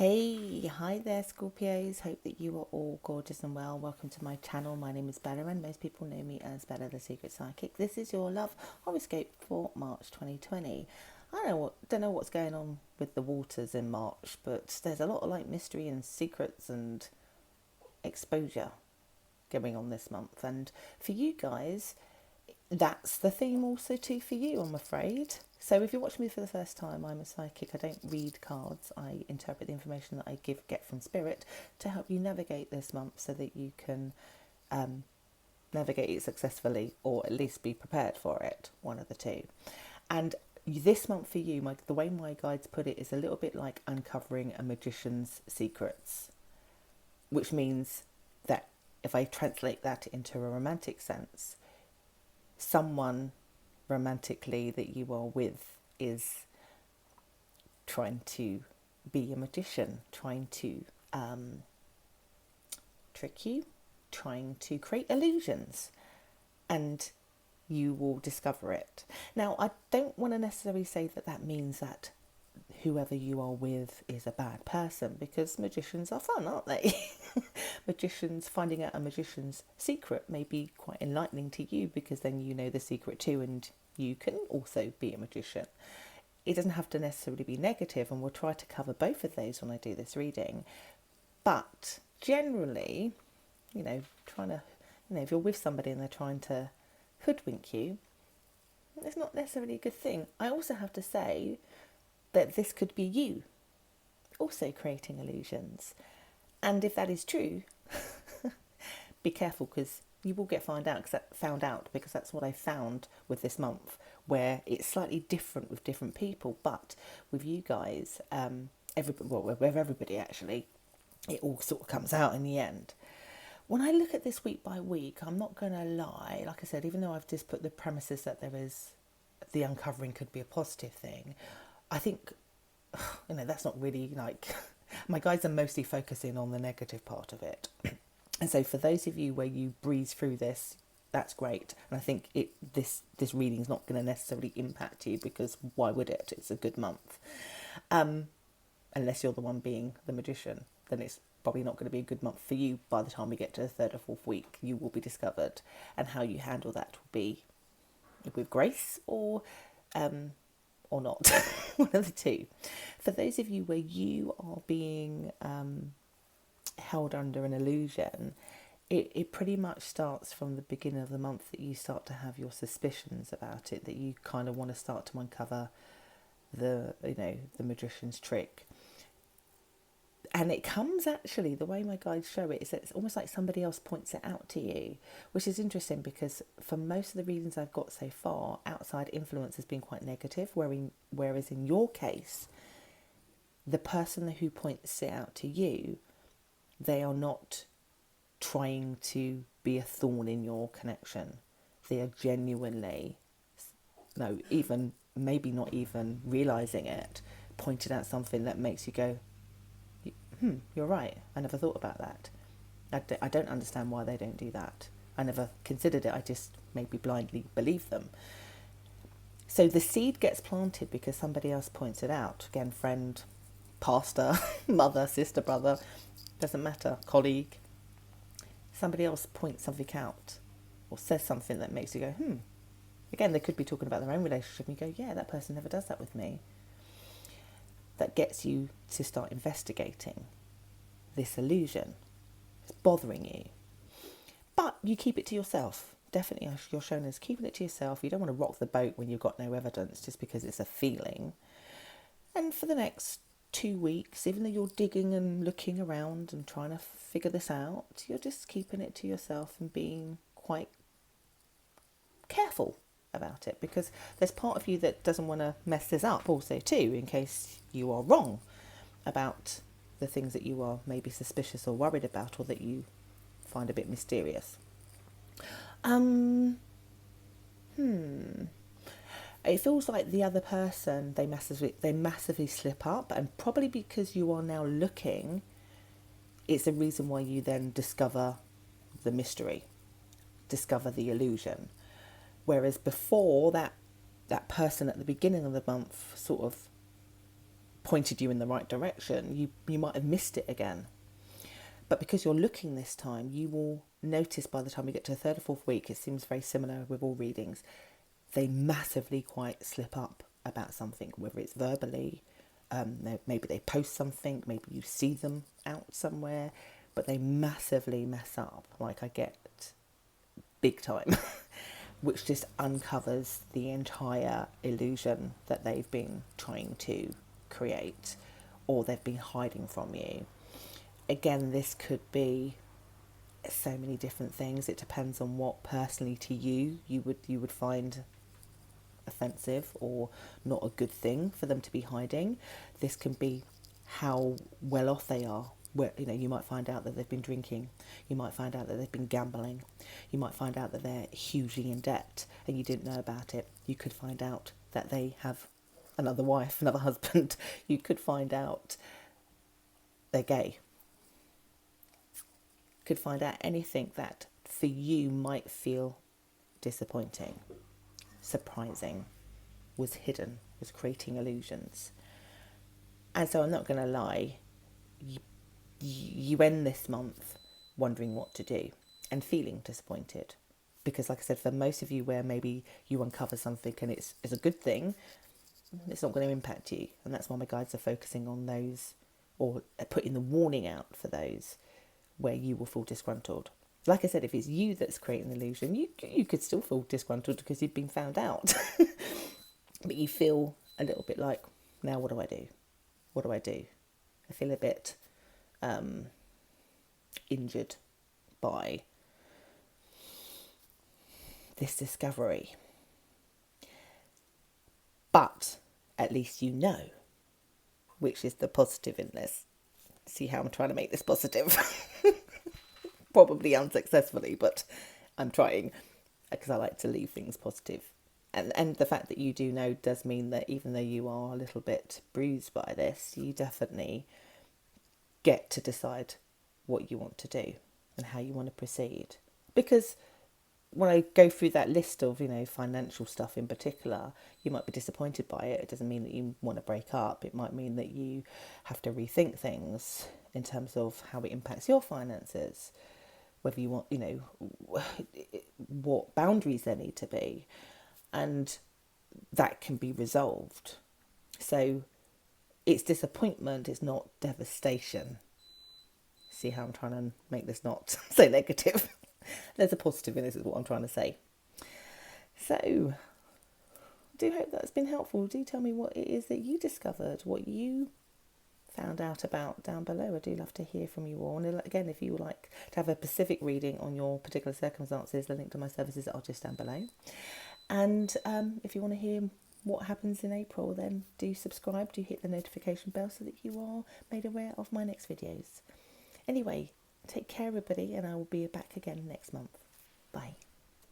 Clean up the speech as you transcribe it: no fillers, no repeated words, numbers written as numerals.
Hey, hi there, Scorpios. Hope that you are all gorgeous and well. Welcome to my channel. My name is Bella, and most people know me as Bella the Secret Psychic. This is your love horoscope for March 2020. Don't know what's going on with the waters in March, but there's a lot of like mystery and secrets and exposure going on this month. And for you guys, that's the theme also too for you, I'm afraid. So if you're watching me for the first time, I'm a psychic. I don't read cards. I interpret the information that I get from spirit to help you navigate this month so that you can navigate it successfully, or at least be prepared for it, one of the two. And this month for you, the way my guides put it is a little bit like uncovering a magician's secrets, which means that if I translate that into a romantic sense, someone romantically that you are with is trying to be a magician, trying to trick you, trying to create illusions, and you will discover it. Now, I don't want to necessarily say that that means that whoever you are with is a bad person, because magicians are fun, aren't they? Magicians, finding out a magician's secret may be quite enlightening to you, because then you know the secret too, and you can also be a magician. It doesn't have to necessarily be negative, and we'll try to cover both of those when I do this reading. But generally, if you're with somebody and they're trying to hoodwink you, it's not necessarily a good thing. I also have to say that this could be you also creating illusions. And if that is true, be careful, because you will get found out, because that's what I found with this month, where it's slightly different with different people. But with you guys, with everybody actually, it all sort of comes out in the end. When I look at this week by week, I'm not going to lie. Like I said, even though I've just put the premises that the uncovering could be a positive thing, I think, that's not really like, my guides are mostly focusing on the negative part of it. And so for those of you where you breeze through this, that's great. And I think this reading is not going to necessarily impact you, because why would it? It's a good month. Unless you're the one being the magician, then it's probably not going to be a good month for you. By the time we get to the third or fourth week, you will be discovered. And how you handle that will be with grace or not. One of the two. For those of you where you are being held under an illusion, it pretty much starts from the beginning of the month that you start to have your suspicions about it, that you kind of want to start to uncover the magician's trick. And it comes, actually, the way my guides show it is that it's almost like somebody else points it out to you, which is interesting, because for most of the readings I've got so far, outside influence has been quite negative, whereas in your case, the person who points it out to you, they are not trying to be a thorn in your connection. They are genuinely, even maybe not even realising it, pointed out something that makes you go, you're right, I never thought about that. I don't understand why they don't do that. I never considered it, I just maybe blindly believe them. So the seed gets planted because somebody else points it out. Again, friend, pastor, mother, sister, brother, doesn't matter, colleague. Somebody else points something out or says something that makes you go, Again, they could be talking about their own relationship and you go, yeah, that person never does that with me. That gets you to start investigating this illusion. It's bothering you. But you keep it to yourself. Definitely, you're shown as keeping it to yourself. You don't want to rock the boat when you've got no evidence just because it's a feeling. And for the next 2 weeks, even though you're digging and looking around and trying to figure this out, you're just keeping it to yourself and being quite careful about it, because there's part of you that doesn't want to mess this up also too, in case you are wrong about the things that you are maybe suspicious or worried about, or that you find a bit mysterious. It feels like the other person, they massively slip up, and probably because you are now looking, it's a reason why you then discover the mystery, discover the illusion. Whereas before, that person at the beginning of the month sort of pointed you in the right direction, you might have missed it again. But because you're looking this time, you will notice by the time we get to the third or fourth week, it seems very similar with all readings, they massively quite slip up about something, whether it's verbally, maybe they post something, maybe you see them out somewhere, but they massively mess up. Like I get big time, which just uncovers the entire illusion that they've been trying to create or they've been hiding from you. Again, this could be so many different things. It depends on what personally to you would find offensive or not a good thing for them to be hiding. This can be how well off they are. Where, you might find out that they've been drinking. You might find out that they've been gambling. You might find out that they're hugely in debt and you didn't know about it. You could find out that they have another wife, another husband. You could find out they're gay. Could find out anything that for you might feel disappointing, surprising, was hidden, was creating illusions. And so I'm not going to lie, you end this month wondering what to do and feeling disappointed. Because like I said, for most of you where maybe you uncover something and it's a good thing, it's not going to impact you. And that's why my guides are focusing on those, or putting the warning out for those where you will feel disgruntled. Like I said, if it's you that's creating the illusion, you could still feel disgruntled because you've been found out. But you feel a little bit like, now what do I do? What do I do? I feel a bit injured by this discovery. But at least you know, which is the positive in this. See how I'm trying to make this positive? Probably unsuccessfully, but I'm trying because I like to leave things positive. And the fact that you do know does mean that even though you are a little bit bruised by this, you definitely get to decide what you want to do and how you want to proceed. Because when I go through that list of, financial stuff in particular, you might be disappointed by it. It doesn't mean that you want to break up. It might mean that you have to rethink things in terms of how it impacts your finances, whether you want, what boundaries there need to be. And that can be resolved. So it's disappointment, it's not devastation. See how I'm trying to make this not so negative? There's a positive in this, is what I'm trying to say. So, I do hope that's been helpful. Do tell me what it is that you discovered, what you found out about down below. I do love to hear from you all. And again, if you would like to have a specific reading on your particular circumstances, the link to my services are just down below. And if you want to hear what happens in April, then do subscribe, do hit the notification bell so that you are made aware of my next videos. Anyway, take care everybody, and I will be back again next month. Bye.